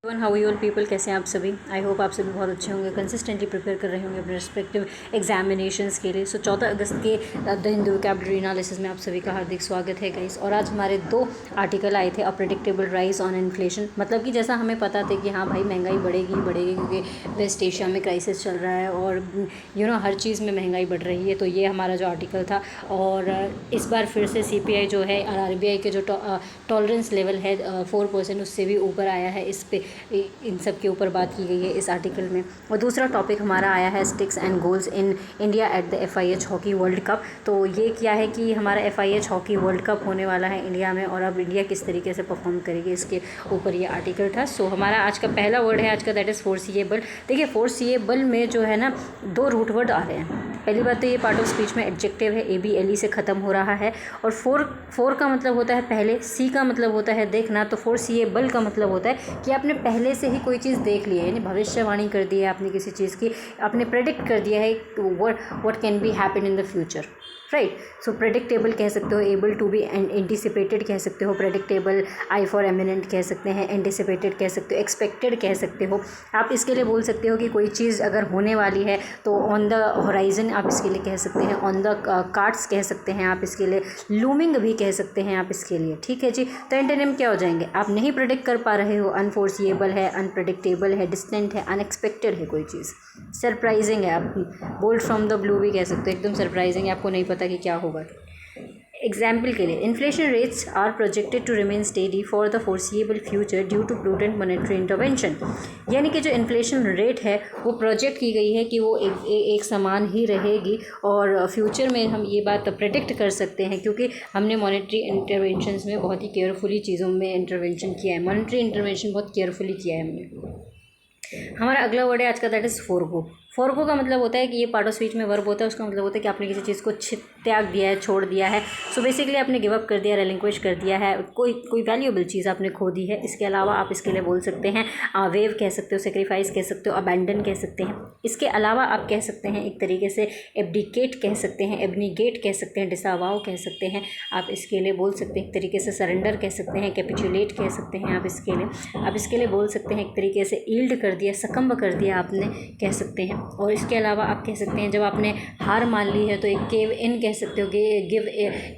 How you all people, कैसे हैं आप सभी। आई होप आप सभी बहुत अच्छे होंगे, कंसिस्टेंटली प्रिपेयर कर रहे होंगे अपने रिस्पेक्टिव एग्जामिनेशंस के लिए। 14 अगस्त के द हिंदू वोकैबुलरी एनालिसिस में आप सभी का हार्दिक स्वागत है गाइस। और आज हमारे 2 आर्टिकल आए थे, अ प्रेडिक्टेबल राइज ऑन इन्फ्लेशन। मतलब कि जैसा हमें पता था कि हाँ भाई महंगाई बढ़ेगी क्योंकि वेस्ट एशिया में क्राइसिस चल रहा है और हर चीज़ में महंगाई बढ़ रही है। तो ये हमारा जो आर्टिकल था। और इस बार फिर से CPI जो है RBI के जो टॉलरेंस लेवल है 4%, उससे भी ऊपर आया है। इस पे इन सब के ऊपर बात की गई है इस आर्टिकल में। और दूसरा टॉपिक हमारा आया है sticks and goals in India at the FIH hockey world cup. तो ये क्या है कि हमारा FIH हॉकी वर्ल्ड कप होने वाला है इंडिया में, और अब इंडिया किस तरीके से परफॉर्म करेगी इसके ऊपर ये आर्टिकल था। सो हमारा आज का पहला वर्ड है आज का, दैट इज़ फोरसीएबल। देखिए फोरसीएबल में जो है ना 2 रूट वर्ड आ रहे हैं। पहली बात तो ये पार्ट ऑफ स्पीच में एडजेक्टिव है, ABLE से ख़त्म हो रहा है। और फोर का मतलब होता है पहले, सी का मतलब होता है देखना। तो फोरसीएबल का मतलब होता है कि आपने पहले से ही कोई चीज़ देख ली है, यानी भविष्यवाणी कर दी है आपने किसी चीज़ की, आपने प्रेडिक्ट कर दिया है what can be happen in the future, right. So predictable कह सकते हो, एबल टू बी एंटिसिपेटेड कह सकते हो, प्रेडिक्टेबल, आई फॉर एमिनेंट कह सकते हैं, एंटिसिपेटेड कह सकते हो, एक्सपेक्टेड कह सकते हो। आप इसके लिए बोल सकते हो कि कोई चीज़ अगर होने वाली है तो ऑन द होराइजन आप इसके लिए कह सकते हैं, ऑन द कार्ड्स कह सकते हैं आप इसके लिए, लूमिंग भी कह सकते हैं आप इसके लिए, ठीक है जी। तो एंटोनिम क्या हो जाएंगे, आप नहीं प्रेडिक्ट कर पा रहे हो, अनफोर्सिएबल है, अनप्रेडिक्टेबल है, डिस्टेंट है, अनएक्सपेक्टेड है कोई चीज़, सरप्राइजिंग है, आप बोल्ड फ्रॉम द ब्लू भी कह सकते हो, एकदम सरप्राइजिंग है, आपको नहीं पता कि क्या होगा। एग्जाम्पल के लिए, inflation rates are projected to remain steady for the foreseeable future due to prudent monetary intervention. यानी कि जो इन्फ्लेशन रेट है वो प्रोजेक्ट की गई है कि वो एक समान ही रहेगी, और फ्यूचर में हम ये बात प्रेडिक्ट कर सकते हैं क्योंकि हमने मॉनेटरी इंटरवेंशंस में बहुत ही केयरफुली चीज़ों में इंटरवेंशन किया है, मॉनेटरी इंटरवेंशन बहुत केयरफुली किया है हमने। हमारा अगला वर्ड है आज का, दैट इज़ फोरगो। फोरगो का मतलब होता है कि ये पार्ट ऑफ स्पीच में वर्ब होता है, उसका मतलब होता है कि आपने किसी चीज़ को त्याग दिया है, छोड़ दिया है। सो बेसिकली आपने गिव अप कर दिया, रेलिंक्विश कर दिया है, कोई वैल्यूएबल चीज़ आपने खो दी है। इसके अलावा आप इसके लिए बोल सकते हैं वेव कह सकते हो, सेक्रीफाइस कह सकते हो, अबैंडन कह सकते हैं। इसके अलावा आप कह सकते हैं एक तरीके से एब्डिकेट कह सकते हैं, एबनीगेट कह सकते हैं, डिसावाओ कह सकते हैं। आप इसके लिए बोल सकते हैं एक तरीके से सरेंडर कह सकते हैं, कैपिचुलेट कह सकते हैं। आप इसके लिए बोल सकते हैं एक तरीके से ईल्ड कर दिया, सकम्ब कर दिया आपने कह सकते हैं। और इसके अलावा आप कह सकते हैं जब आपने हार मान ली है तो एक गिव इन कह सकते हो,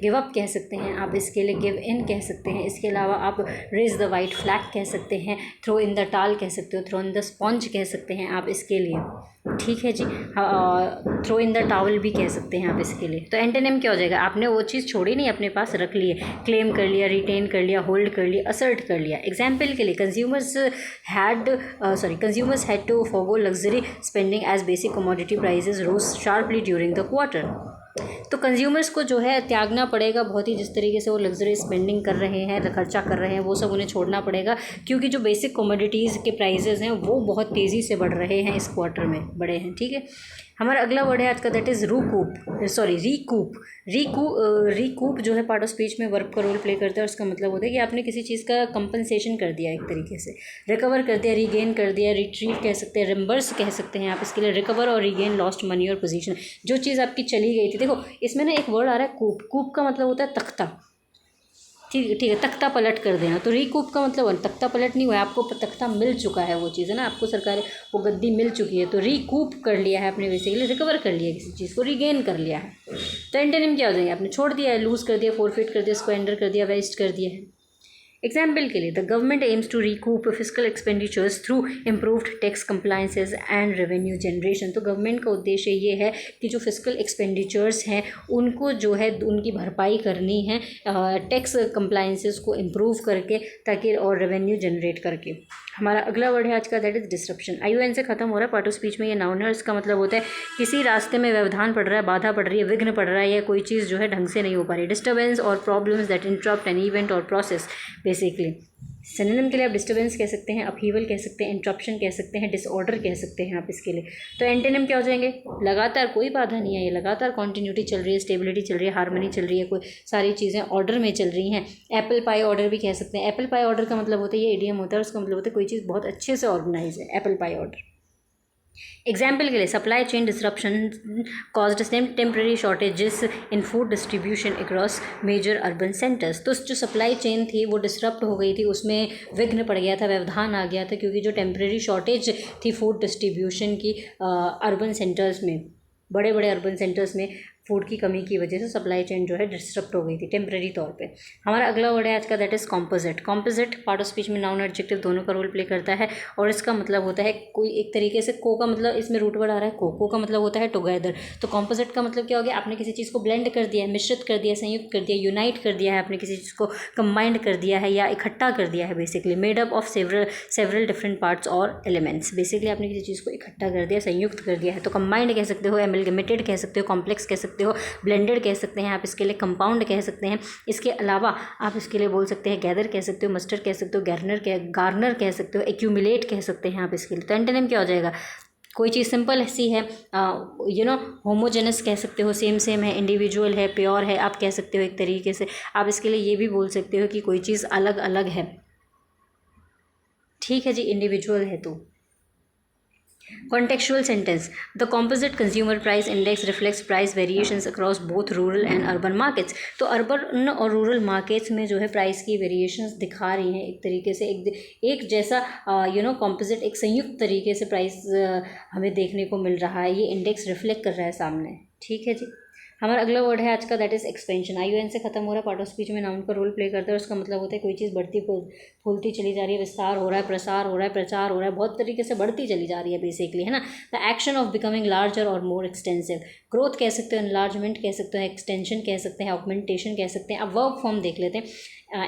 गिव अप कह सकते हैं आप इसके लिए, गिव इन कह सकते हैं। इसके अलावा आप रेज द वाइट फ्लैग कह सकते हैं, थ्रो इन द टाल कह सकते हो, थ्रो इन द स्पॉन्ज कह सकते हैं आप इसके लिए, ठीक है जी। थ्रो इन द टावल भी कह सकते हैं आप इसके लिए। तो एंटोनिम क्या हो जाएगा, आपने वो चीज़ छोड़ी नहीं, अपने पास रख ली है, क्लेम कर लिया, रिटेन कर लिया, होल्ड कर लिया, असर्ट कर लिया। एग्जाम्पल के लिए, consumers had to forgo luxury spending as basic commodity prices rose sharply during the quarter. तो कंज्यूमर्स को जो है त्यागना पड़ेगा बहुत ही, जिस तरीके से वो लग्जरी स्पेंडिंग कर रहे हैं, खर्चा कर रहे हैं, वो सब उन्हें छोड़ना पड़ेगा क्योंकि जो बेसिक कमोडिटीज़ के प्राइसेस हैं वो बहुत तेज़ी से बढ़ रहे हैं, इस क्वार्टर में बढ़े हैं, ठीक है। हमारा अगला वर्ड है आज का, दैट इज़ रिकूप जो है पार्ट ऑफ स्पीच में वर्ब का रोल प्ले करता है। उसका मतलब होता है कि आपने किसी चीज़ का कंपनसेशन कर दिया, एक तरीके से रिकवर कर दिया, रीगेन कर दिया, रिट्रीव कह सकते हैं, रिम्बर्स कह सकते हैं आप इसके लिए। रिकवर और रीगेन लॉस्ट मनी और पोजीशन, जो चीज़ आपकी चली गई थी। देखो इसमें ना एक वर्ड आ रहा है कूप का मतलब होता है तख्ता, ठीक है, तख्ता पलट कर देना। तो रिकूप का मतलब तख्ता पलट नहीं हुआ है, आपको तख्ता मिल चुका है, वो चीज़ है ना, आपको सरकार वो गद्दी मिल चुकी है। तो रिकूप कर लिया है आपने, बेसिकली रिकवर कर लिया किसी चीज़ को, रीगेन कर लिया है। तो एंटोनिम क्या हो जाएंगे, आपने छोड़ दिया है, लूज़ कर दिया, फोरफिट कर दिया, स्क्वेंडर कर दिया, वेस्ट कर दिया है। एग्जाम्पल के लिए, the government aims to recoup physical expenditures through improved tax compliances and revenue generation. तो गवर्नमेंट का उद्देश्य ये है कि जो फिजिकल एक्सपेंडिचर्स हैं उनको जो है उनकी भरपाई करनी है टैक्स कंप्लायंसेस को इम्प्रूव करके, ताकि और रेवेन्यू जनरेट करके। हमारा अगला वर्ड है आज का, दैट इज़ डिसरप्शन। ION से खत्म हो रहा है, पार्ट ऑफ स्पीच में ये नाउन है। इसका मतलब होता है किसी रास्ते में व्यवधान पड़ रहा है, बाधा पड़ रही है, विघ्न पड़ रहा है, या कोई चीज़ जो है ढंग से नहीं हो पा रही। डिस्टर्बेंस और problems that interrupt an event और प्रोसेस, बेसिकली। सिनोनिम के लिए आप डिस्टर्बेंस कह सकते हैं, अपहीवल कह सकते हैं, इंटरप्शन कह सकते हैं, डिसऑर्डर कह सकते हैं आप इसके लिए। तो एंटोनिम क्या हो जाएंगे, लगातार, कोई बाधा नहीं है, ये लगातार कॉन्टिन्यूटी चल रही है, स्टेबिलिटी चल रही है, हार्मनी चल रही है, कोई सारी चीज़ें ऑर्डर में चल रही हैं। एप्पल पाई ऑर्डर भी कह सकते हैं। एप्पल पाई ऑर्डर का मतलब होता है, ये इडियम होता है, उसका मतलब होता है कोई चीज़ बहुत अच्छे से ऑर्गेनाइज है, एप्पल पाई ऑर्डर। एग्जाम्पल के लिए supply chain disruption caused temporary shortages in food distribution across major urban centres. तो जो सप्लाई चेन थी वो डिसरप्ट हो गई थी, उसमें विघ्न पड़ गया था, व्यवधान आ गया था, क्योंकि जो टेम्प्रेरी शॉर्टेज थी फूड डिस्ट्रीब्यूशन की अर्बन सेंटर्स में, बड़े बड़े अर्बन सेंटर्स में फूड की कमी की वजह से सप्लाई चेन जो है डिस्टर्ब हो गई थी टेम्प्रेरी तौर पे। हमारा अगला वर्ड है आज का, that is composite. Composite part of speech में नाउन एडजेक्टिव दोनों का रोल प्ले करता है, और इसका मतलब होता है कोई एक तरीके से को का मतलब इसमें रूट वर्ड आ रहा है को का मतलब होता है टुगेदर। तो कॉम्पोजिट का मतलब क्या हो गया, आपने किसी चीज़ को ब्लेंड कर दिया है, मिश्रित कर दिया, संयुक्त कर दिया, यूनाइट कर दिया है, आपने किसी चीज़ को कंबाइंड कर दिया है या इकट्ठा कर दिया है। Basically made up of several different parts और एलिमेंट्स। बेसिकली आपने किसी चीज़ को इकट्ठा कर दिया, संयुक्त कर दिया है। तो कंबाइंड कह सकते हो, एमलगमेटेड कह सकते हो, कॉम्प्लेक्स कह सकते हो, ब्लेंडेड कह सकते हैं आप, इसके लिए कंपाउंड कह सकते हैं। इसके अलावा आप इसके लिए बोल सकते हैं गैदर कह सकते हो, मस्टर कह सकते हो, गार्नर कह सकते हो, एक्यूमुलेट कह सकते हैं आप इसके लिए। तो एंटोनिम क्या हो जाएगा, कोई चीज़ सिंपल सी है, होमोजेनस कह सकते हो, सेम है, इंडिविजुअल है, प्योर है, आप कह सकते हो एक तरीके से। आप इसके लिए ये भी बोल सकते हो कि कोई चीज़ अलग अलग है। ठीक है जी, इंडिविजुअल है तो। Contextual sentence. The composite consumer price index reflects price variations across both rural and urban markets. तो अर्बन और रूरल मार्केट्स में जो है प्राइस की वेरिएशंस दिखा रही हैं एक तरीके से, एक जैसा कॉम्पोजिट, एक संयुक्त तरीके से प्राइस हमें देखने को मिल रहा है। ये इंडेक्स रिफ्लेक्ट कर रहा है सामने। ठीक है जी। हमारा अगला वर्ड है आज का, दैट इज़ एक्सपेंशन। ION से खत्म हो रहा है, पार्ट ऑफ स्पीच में नाउन का रोल प्ले करता है। उसका मतलब होता है कोई चीज़ बढ़ती फूलती चली जा रही है, विस्तार हो रहा है, प्रसार हो रहा है, प्रचार हो रहा है, बहुत तरीके से बढ़ती चली जा रही है बेसिकली, है ना। The action of becoming larger और मोर एक्सटेंसिव। ग्रोथ कह सकते हो, एनलार्जमेंट कह सकते हो, एक्सटेंशन कह सकते हैं, ऑगमेंटेशन कह सकते हैं। अब वर्ब फॉर्म देख लेते हैं।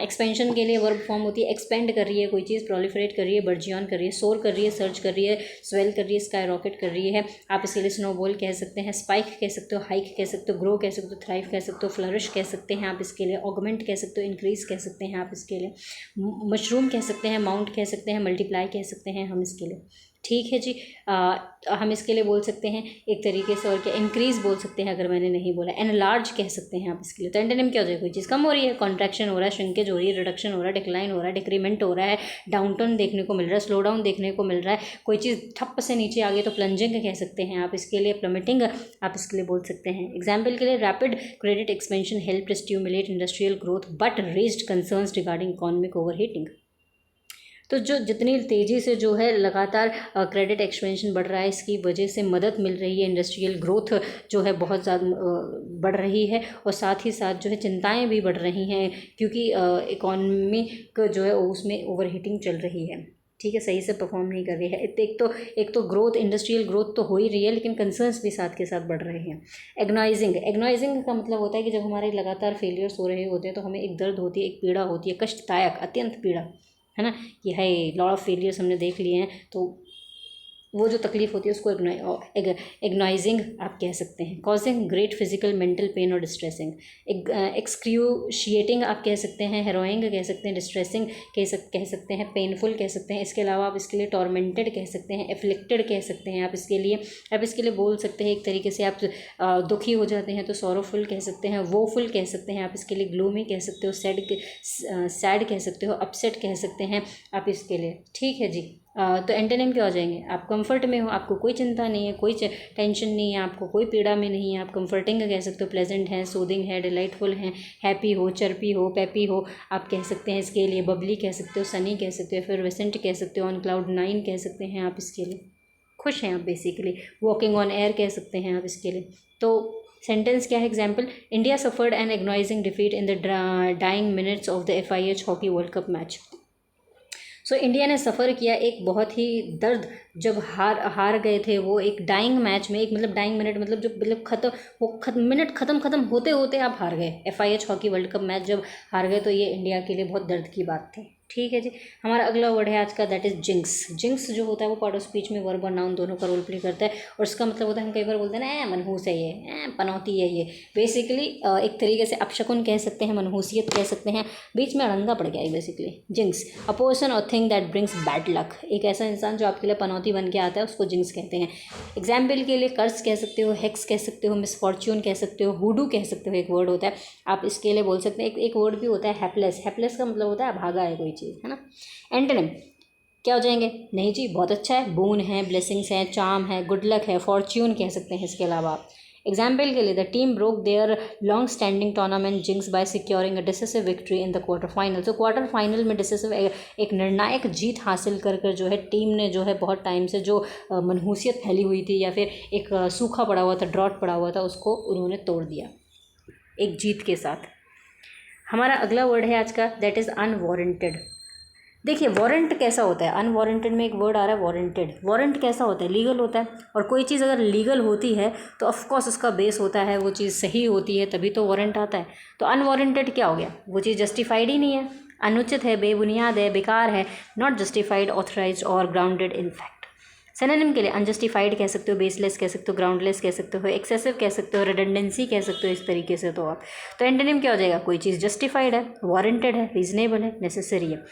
एक्सपेंशन के लिए वर्ब फॉर्म होती है एक्सपेंड कर रही है कोई चीज़, प्रोलिफरेट कर रही है, बर्जियन कर रही है, सोर कर रही है, सर्च कर रही है, स्वेल कर रही है, स्काई रॉकेट कर रही है। आप इसके लिए स्नोबॉल कह सकते हैं, स्पाइक कह सकते हो, हाइक कह सकते हो, ग्रो कह सकते हो, थ्राइव कह सकते हो, फ्लरिश कह सकते हैं आप इसके लिए, ऑगमेंट कह सकते हो, इंक्रीज कह सकते हैं आप इसके लिए, मशरूम कह सकते हैं, माउंट कह सकते हैं, मल्टीप्लाई कह सकते हैं हम इसके लिए। ठीक है जी। हम इसके लिए बोल सकते हैं एक तरीके से, और क्या, इंक्रीज बोल सकते हैं अगर मैंने नहीं बोला, एनलार्ज कह सकते हैं आप इसके लिए। तो एंटोनिम क्या हो जाएगा, कोई चीज़ कम हो रही है, कॉन्ट्रैक्शन हो रहा है, श्रिंकेज हो रही है, रिडक्शन हो रहा है, डिक्लाइन हो रहा है, डिक्रीमेंट हो रहा है, डाउनटर्न देखने को मिल रहा है, स्लो डाउन देखने को मिल रहा है, कोई चीज़ ठप्प से नीचे आ गई तो प्लंजिंग कह सकते हैं आप इसके लिए, प्लमेटिंग आप इसके लिए बोल सकते हैं। एग्जाम्पल के लिए, rapid credit expansion help to stimulate industrial growth but raised concerns regarding economic overheating. तो जो जितनी तेज़ी से जो है लगातार क्रेडिट एक्सपेंशन बढ़ रहा है, इसकी वजह से मदद मिल रही है, इंडस्ट्रियल ग्रोथ जो है बहुत ज़्यादा बढ़ रही है, और साथ ही साथ जो है चिंताएं भी बढ़ रही हैं, क्योंकि इकॉनमी जो है उसमें ओवरहीटिंग चल रही है। ठीक है, सही से परफॉर्म नहीं कर रही है। एक तो ग्रोथ, इंडस्ट्रियल ग्रोथ तो हो ही रही है, लेकिन कंसर्न्स भी साथ के साथ बढ़ रहे हैं। एग्नाइजिंग का मतलब होता है कि जब हमारे लगातार फेलियर्स हो रहे होते हैं तो हमें एक दर्द होती है, एक पीड़ा होती है, कष्टदायक, अत्यंत पीड़ा, है ना, कि है लॉट ऑफ फेलियर्स हमने देख लिए हैं, तो वो जो तकलीफ होती है उसको एग्नाइजिंग आप कह सकते हैं। Causing great physical mental pen और डिस्ट्रेसिंग, एक्सक्रूशिएटिंग आप कह सकते हैं, हेरोइंग कह सकते हैं, डिस्ट्रेसिंग कह सकते हैं, पेनफुल कह सकते हैं। इसके अलावा आप इसके लिए टॉर्मेंटेड कह सकते हैं, एफ्लिक्टेड कह सकते हैं आप इसके लिए बोल सकते हैं एक तरीके से, आप दुखी हो जाते हैं तो सॉरोफुल कह सकते हैं, वोफुल कह सकते हैं आप इसके लिए, ग्लूमी कह सकते हो, सैड कह सकते हो, अपसेट कह सकते हैं आप इसके लिए। ठीक है जी। तो एंटोनिम क्या हो जाएंगे, आप कंफर्ट में हो, आपको कोई चिंता नहीं है, कोई टेंशन नहीं है, आपको कोई पीड़ा में नहीं है, आप कंफर्टिंग कह सकते हो, प्लेजेंट है, सूदिंग है, डिलाइटफुल है, हैप्पी हो, चर्पी हो, पैपी हो आप कह सकते हैं इसके लिए, बबली कह सकते हो, सनी कह सकते हो, फिर वेसेंट कह सकते हो, ऑन क्लाउड 9 कह सकते हैं आप इसके लिए, खुश हैं आप बेसिकली, वॉकिंग ऑन एयर कह सकते हैं आप इसके लिए। तो सेंटेंस क्या है, example, India suffered an agonising defeat in the dying minutes of the FIH hockey world cup match. So India ने सफ़र किया एक बहुत ही दर्द, जब हार गए थे वो एक डाइंग मैच में, एक मतलब डाइंग मिनट मतलब जो मतलब मिनट ख़त्म होते होते आप हार गए, FIH hockey world cup match जब हार गए, तो ये इंडिया के लिए बहुत दर्द की बात थी। ठीक है जी। हमारा अगला वर्ड है आज का, दैट इज़ जिंक्स। जिंक्स जो होता है वो पार्ट ऑफ स्पीच में वर्ब और नाउन दोनों का रोल प्ले करता है, और इसका मतलब होता है, हम कई बार बोलते हैं ना मनहूस है ये, पनौती है ये, बेसिकली एक तरीके से अपशकुन कह सकते हैं, मनहूसियत कह सकते हैं, बीच में अड़ंगा पड़ गया है बेसिकली। जिंक्स, अ पर्सन और thing that brings bad luck, एक ऐसा इंसान जो आपके लिए पनौती बन के आता है उसको जिंक्स कहते हैं। एग्जाम्पल के लिए कर्स कह सकते हो, हेक्स कह सकते हो, मिसफॉर्च्यून कह सकते हो, हुडू कह सकते हो, एक वर्ड होता है आप इसके लिए बोल सकते हैं। एक वर्ड भी होता है हैपलेस, हैपलेस का मतलब होता है भागा है कोई चीज़, है ना। एंटोनिम, क्या हो जाएंगे? नहीं जी, बहुत अच्छा है, बून है, ब्लेसिंग्स हैं, चार्म है, गुड लक है, फॉर्च्यून कह सकते हैं इसके अलावा आप। एग्जाम्पल के लिए the team broke their long standing tournament jinx by securing a decisive victory in the quarter final. तो क्वार्टर फाइनल में डिसिसिव एक निर्णायक जीत हासिल कर कर जो है टीम ने जो है बहुत टाइम से जो मनहूसियत फैली हुई थी या फिर एक सूखा पड़ा हुआ था, ड्रॉट पड़ा हुआ था, उसको उन्होंने तोड़ दिया एक जीत के साथ। हमारा अगला वर्ड है आज का, दैट इज़ अनवारंटेड। देखिए वारंट कैसा होता है, अनवारंटेड में एक वर्ड आ रहा है वारंटेड। वारंट कैसा होता है? लीगल होता है, और कोई चीज़ अगर लीगल होती है तो ऑफकोर्स उसका बेस होता है, वो चीज़ सही होती है, तभी तो वारंट आता है। तो अनवारंटेड क्या हो गया? वो चीज़ जस्टिफाइड ही नहीं है, अनुचित है, बेबुनियाद है, बेकार है, नॉट जस्टिफाइड, ऑथराइज्ड और ग्राउंडेड इन फैक्ट। सिनोनिम के लिए अनजस्टिफाइड कह सकते हो, बेसलेस कह सकते हो, ग्राउंडलेस कह सकते हो, एक्सेसिव कह सकते हो, रिडंडेंसी कह सकते हो, इस तरीके से तो आप। तो एंटोनिम क्या हो जाएगा? कोई चीज़ जस्टिफाइड है, वारंटेड है, रीजनेबल है, नेसेसरी है।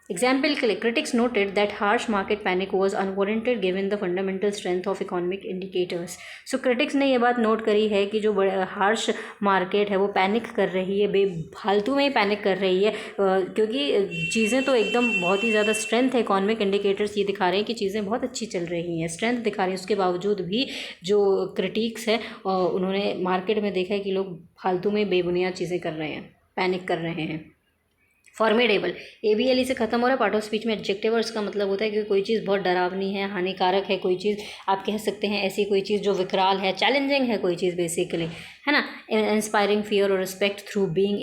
एग्जाम्पल के लिए critics noted that harsh market panic was unwarranted given the fundamental strength of economic indicators। So critics ने ये बात नोट करी है कि जो हार्श मार्केट है वो पैनिक कर रही है, बेफालतू में ही पैनिक कर रही है, क्योंकि चीज़ें तो एकदम बहुत ही ज़्यादा स्ट्रेंथ है, इकोनॉमिक इंडिकेटर्स ये दिखा रहे हैं कि चीज़ें बहुत अच्छी चल रही हैं, स्ट्रेंथ दिखा रही हैं, उसके बावजूद भी जो क्रिटिक्स है उन्होंने मार्केट में देखा है कि लोग फालतू में बेबुनियाद चीज़ें कर रहे हैं, पैनिक कर रहे हैं। फॉर्मिडेबल, ABLE से खत्म हो रहा है, पार्ट ऑफ स्पीच में एडजेक्टिव, और इसका मतलब होता है कि कोई चीज़ बहुत डरावनी है, हानिकारक है, कोई चीज़ आप कह सकते हैं ऐसी कोई चीज़ जो विकराल है, चैलेंजिंग है कोई चीज़ बेसिकली, है ना। इंस्पायरिंग फियर और respect through being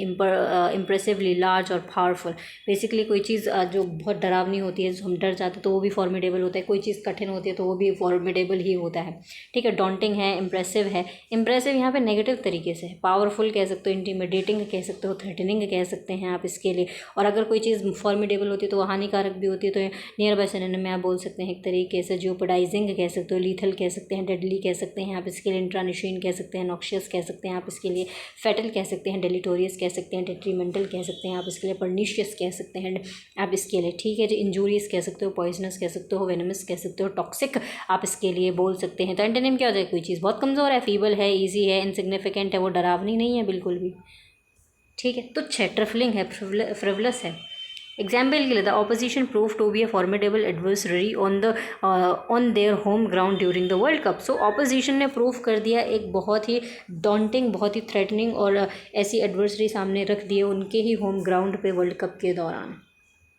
impressively large और पावरफुल। बेसिकली कोई चीज़ जो बहुत डरावनी होती है, जो हम डर जाते हैं तो वो भी फॉर्मिडेबल होता है, कोई चीज़ कठिन होती है तो वो भी फॉर्मिडेबल ही होता है, ठीक है। डॉन्टिंग है, इम्प्रेसिव है, इम्प्रेसिव यहाँ पे नेगेटिव तरीके से, पावरफुल कह सकते हो, इंटीमिडेटिंग कह सकते हो, थ्रेटनिंग कह सकते हैं आप इसके लिए। और अगर कोई चीज़ फॉर्मिडेबल होती है तो वो हानिकारक भी होती है, तो नियर बाय सिनोनिम में आप बोल सकते हैं एक तरीके से जियोपोडाइजिंग कह सकते हो, लीथल कह सकते हैं, डेडली कह सकते हैं आप इसके लिए, इंट्रानिशीन कह सकते हैं, नॉक्शियस कह सकते हैं आप इसके लिए, फैटल कह सकते हैं, डेलिटोरियस कह सकते हैं, डेट्रीमेंटल कह सकते हैं आप इसके लिए, परनीशियस कह सकते हैं आप इसके लिए, ठीक है जी। इंजूरियस कह सकते हो, पॉइजनस कह सकते हो, वेनमस कह सकते हो, टॉक्सिक आप इसके लिए बोल सकते हैं। तो एंटोनिम क्या हो जाए? कोई चीज़ बहुत कमज़ोर है, फीबल है, ईजी है, इनसिग्निफिकेंट है, वो डरावनी नहीं है बिल्कुल भी, ठीक है। तुच्छ है, ट्रिफलिंग है, फ्रिवलस है। एग्जाम्पल के लिए the opposition prove to be a formidable adversary on their home ground during the world cup. So opposition ने प्रूव कर दिया एक बहुत ही डॉन्टिंग, बहुत ही थ्रेटनिंग और ऐसी एडवर्सरी सामने रख दी है उनके ही होम ग्राउंड पे वर्ल्ड कप के दौरान,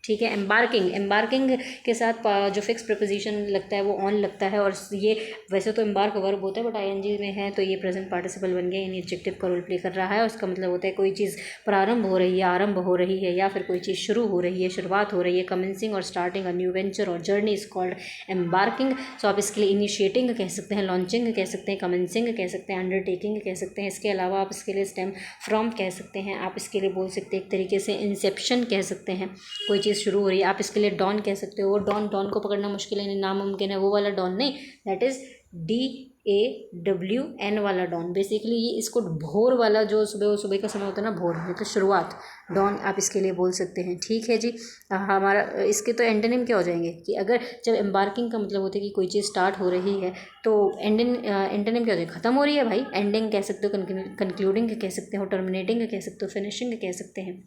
ठीक है। एम्बार्किंग के साथ जो फिक्स प्रपोजिशन लगता है वो ऑन लगता है, और ये वैसे तो एम्बार्क वर्ब होता है बट ING में है तो ये प्रेजेंट पार्टिसिपल बन गया, यानी एडजेक्टिव का रोल प्ले कर रहा है, और इसका मतलब होता है कोई चीज़ प्रारंभ हो रही है, आरंभ हो रही है, या फिर कोई चीज़ शुरू हो रही है, शुरुआत हो रही है, कमेंसिंग और स्टार्टिंग अ न्यू वेंचर और जर्नी इज कॉल्ड एम्बार्किंग। सो आप इसके लिए इनिशिएटिंग कह सकते हैं, लॉन्चिंग कह सकते हैं, कमेंसिंग कह सकते हैं, अंडरटेकिंग कह सकते हैं। इसके अलावा आप इसके लिए स्टेम फ्रॉम कह सकते हैं, आप इसके लिए बोल सकते हैं एक तरीके से इंसेप्शन कह सकते हैं, कोई चीज़ शुरू हो रही है, आप इसके लिए डॉन कह सकते हो। वो डॉन को पकड़ना मुश्किल है, नामुमकिन है, वो वाला डॉन नहीं, दैट इज़ DAWN वाला डॉन। बेसिकली ये इसको भोर वाला जो सुबह का समय होता है ना, भोर में तो शुरुआत, डॉन आप इसके लिए बोल सकते हैं, ठीक है जी। हमारा इसके तो एंटोनिम क्या हो जाएंगे कि अगर जब एम्बार्किंग का मतलब होता है कि कोई चीज़ स्टार्ट हो रही है तो एंटोनिम क्या हो जाएगा? ख़त्म हो रही है भाई, एंडिंग कह सकते हो, कंक्लूडिंग कह सकते हो, टर्मिनेटिंग कह सकते हो, फिनिशिंग कह सकते हैं,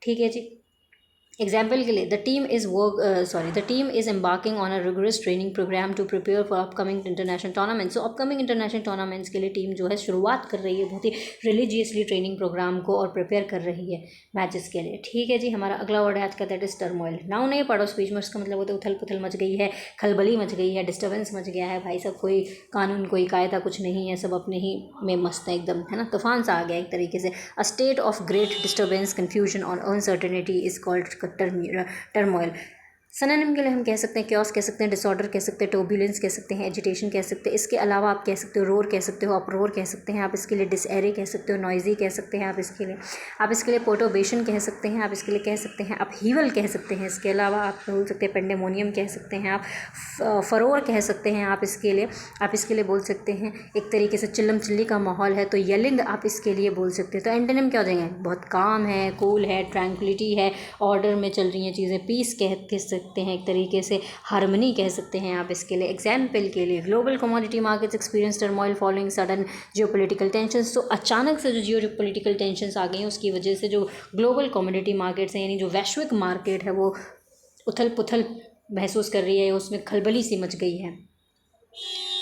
ठीक है जी। एग्जाम्पल के लिए the team is embarking on a rigorous training programme to prepare for upcoming international tournaments. So upcoming international tournaments के लिए टीम जो है शुरुआत कर रही है बहुत ही रिलीजियसली ट्रेनिंग प्रोग्राम को, और प्रिपेयर कर रही है मैचेस के लिए, ठीक है जी। हमारा अगला वर्ड है आज का, दैट इज़ टर्मोइल। नाउन नहीं, पार्ट ऑफ स्पीच में उसका मतलब होता है उथल पुथल मच गई है, खलबली मच गई है, डिस्टर्बेंस मच गया है भाई सब, कोई कानून कोई कायदा कुछ नहीं है, सब अपने ही में मस्त है एकदम, है ना, तूफान सा आ गया एक तरीके से। A state of great disturbance, confusion और uncertainty is called turmoil. Synonym के लिए हम कह सकते हैं क्योस कह सकते हैं, डिसऑर्डर कह सकते हैं, टर्बुलेंस कह सकते हैं, एजिटेशन कह सकते हैं। इसके अलावा आप कह सकते हो रोर कह सकते हो, अपरोर कह सकते हैं आप इसके लिए, डिसएरे कह सकते हो, नॉइजी कह सकते हैं आप इसके लिए, पर्टोबेशन कह सकते हैं आप इसके लिए, कह सकते हैं अपहीवल कह सकते हैं। इसके अलावा आप बोल सकते हैं पेंडेमोनियम कह सकते हैं आप, फरोर कह सकते हैं आप इसके लिए बोल सकते हैं एक तरीके से चिल्लम चिल्ली का माहौल है तो येलिंग आप इसके लिए बोल सकते हैं। तो एंटोनिम क्या हो जाएंगे? बहुत काम है, कूल है, ट्रैंक्विलिटी है, ऑर्डर में चल रही हैं चीज़ें, पीस कह सकते हैं एक तरीके से, हार्मनी कह सकते हैं आप इसके लिए। एग्जाम्पल के लिए global commodity markets experience turmoil following sudden geopolitical tensions. तो अचानक से जो जियोपॉलिटिकल टेंशंस आ गई हैं उसकी वजह से जो ग्लोबल कमोडिटी मार्केट्स हैं, यानी जो वैश्विक मार्केट है, वो उथल पुथल महसूस कर रही है, उसमें खलबली सी मच गई है।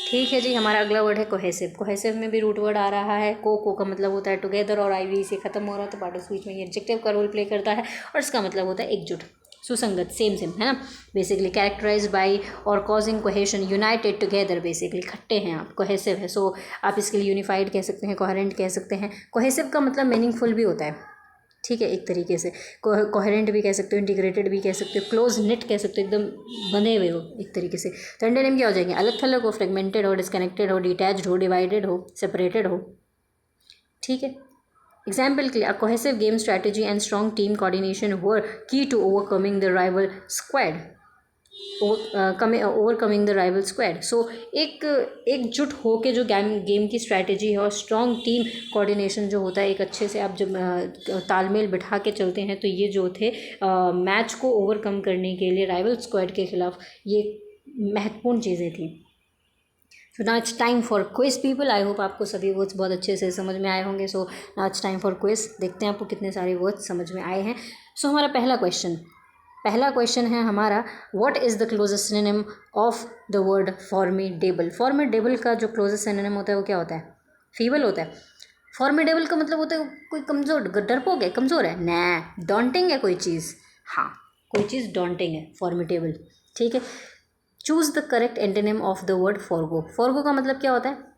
ठीक है जी, हमारा अगला वर्ड है कोहेसिव। कोहेसिव में भी रूट वर्ड आ रहा है। को का मतलब होता है टुगेदर, और आईवी से ख़त्म हो रहा है तो पार्ट ऑफ स्पीच में ये एडजेक्टिव का रोल प्ले करता है, और इसका मतलब होता है एकजुट, सुसंगत, सेम है ना। बेसिकली कैरेक्टराइज बाय और causing cohesion, United together, basically इकट्ठे हैं आप, कोहेसिव है। सो आप इसके लिए यूनिफाइड कह सकते हैं, कोहेरेंट कह सकते हैं। कोहेसिव का मतलब मीनिंगफुल भी होता है, ठीक है, एक तरीके से। कोहेरेंट भी कह सकते हो, इंटीग्रेटेड भी कह सकते हो, क्लोज निट कह सकते हो, एकदम बंधे हुए हो एक तरीके से। तो एंटोनिम क्या हो जाएंगे? अलग थलग हो, फ्रेगमेंटेड हो, डिस्कनेक्टेड हो, डिटैच्ड हो, डिवाइडेड हो, सेपरेटेड हो, ठीक है। एग्जाम्पल के लिए a cohesive game strategy and strong team coordination were key to overcoming the rival squad, overcoming the rival squad. So एकजुट होके जो गेम की स्ट्रैटेजी है और स्ट्रॉन्ग टीम कोऑर्डिनेशन जो होता है, एक अच्छे से आप जब तालमेल बिठा के चलते हैं, तो ये जो थे मैच को ओवरकम करने के लिए राइवल स्क्वाड के खिलाफ ये महत्वपूर्ण चीज़ें थी। So now it's time for quiz people. I hope आपको सभी वर्ड्स बहुत अच्छे से समझ में आए होंगे। So now it's time for quiz. देखते हैं आपको कितने सारे वर्ड्स समझ में आए हैं। सो हमारा पहला क्वेश्चन है हमारा, what is the closest synonym of the word formidable. Formidable का जो क्लोजेस्ट सिनोनिम होता है वो क्या होता है? फीबल होता है। फॉर्मिडेबल का मतलब होता है कोई कमज़ोर, डरपोक है, कमज़ोर है, ना डॉन्टिंग है कोई चीज़, हाँ कोई चीज़ डॉन्टिंग है, फॉर्मिडेबल, ठीक है। Choose the correct antonym of the word forgo. Forgo का मतलब क्या होता है?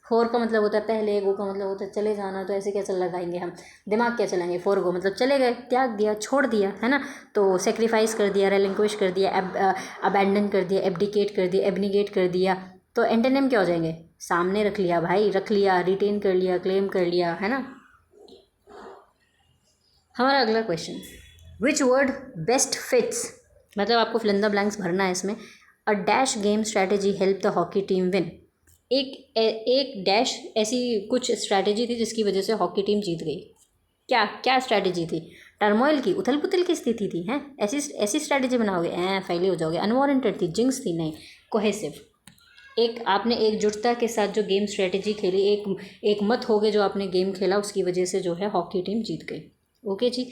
फोर का मतलब होता है पहले, गो का मतलब होता है चले जाना। तो ऐसे कैसे लगाएंगे हम, दिमाग क्या चलाएंगे? फोर गो मतलब चले गए, त्याग दिया, छोड़ दिया, है ना। तो सेक्रीफाइस कर दिया, रेलिंक्विश कर दिया, अबैंडन कर दिया, एब्डिकेट कर दिया, एबनिगेट कर दिया। तो एंटोनिम क्या हो जाएंगे? सामने रख लिया भाई, रख लिया, रिटेन कर लिया, क्लेम कर लिया, है ना। हमारा अगला question, which word best fits, मतलब आपको फिल इन द ब्लैंक्स भरना है इसमें। A dash game strategy help the hockey team win. एक डैश ऐसी कुछ स्ट्रैटेजी थी जिसकी वजह से हॉकी टीम जीत गई। क्या क्या स्ट्रैटेजी थी? टर्मोइल की, उथल पुथल की स्थिति थी, हैं? ऐसी स्ट्रैटेजी बनाओगे, फेली हो जाओगे। अनवारंटेड थी, जिंक्स थी, नहीं। कोहेसिव, एक आपने एकजुटता के साथ जो गेम स्ट्रैटेजी खेली, एक मत हो गए जो आपने गेम खेला, उसकी वजह से जो है हॉकी टीम जीत गई। ओके जी।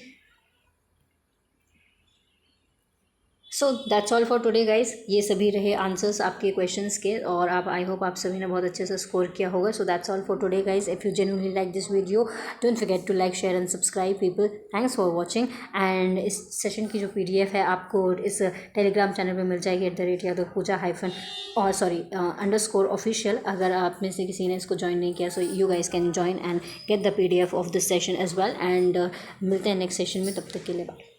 So that's all for today guys. ये सभी रहे आंसर्स आपके क्वेश्चंस के, और आप आई होप आप सभी ने बहुत अच्छे से स्कोर किया होगा। So that's all for today guys. If you genuinely like this video, don't forget to like, share and subscribe people. Thanks for watching. And इस सेशन की जो PDF है आपको इस टेलीग्राम चैनल पर मिल जाएगी, @yadopuja _official। अगर आप में से किसी ने इसको ज्वाइन नहीं किया, so you guys can join and get the PDF of this session as well. And मिलते हैं नेक्स्ट सेशन में, तब तक के लिए बाय।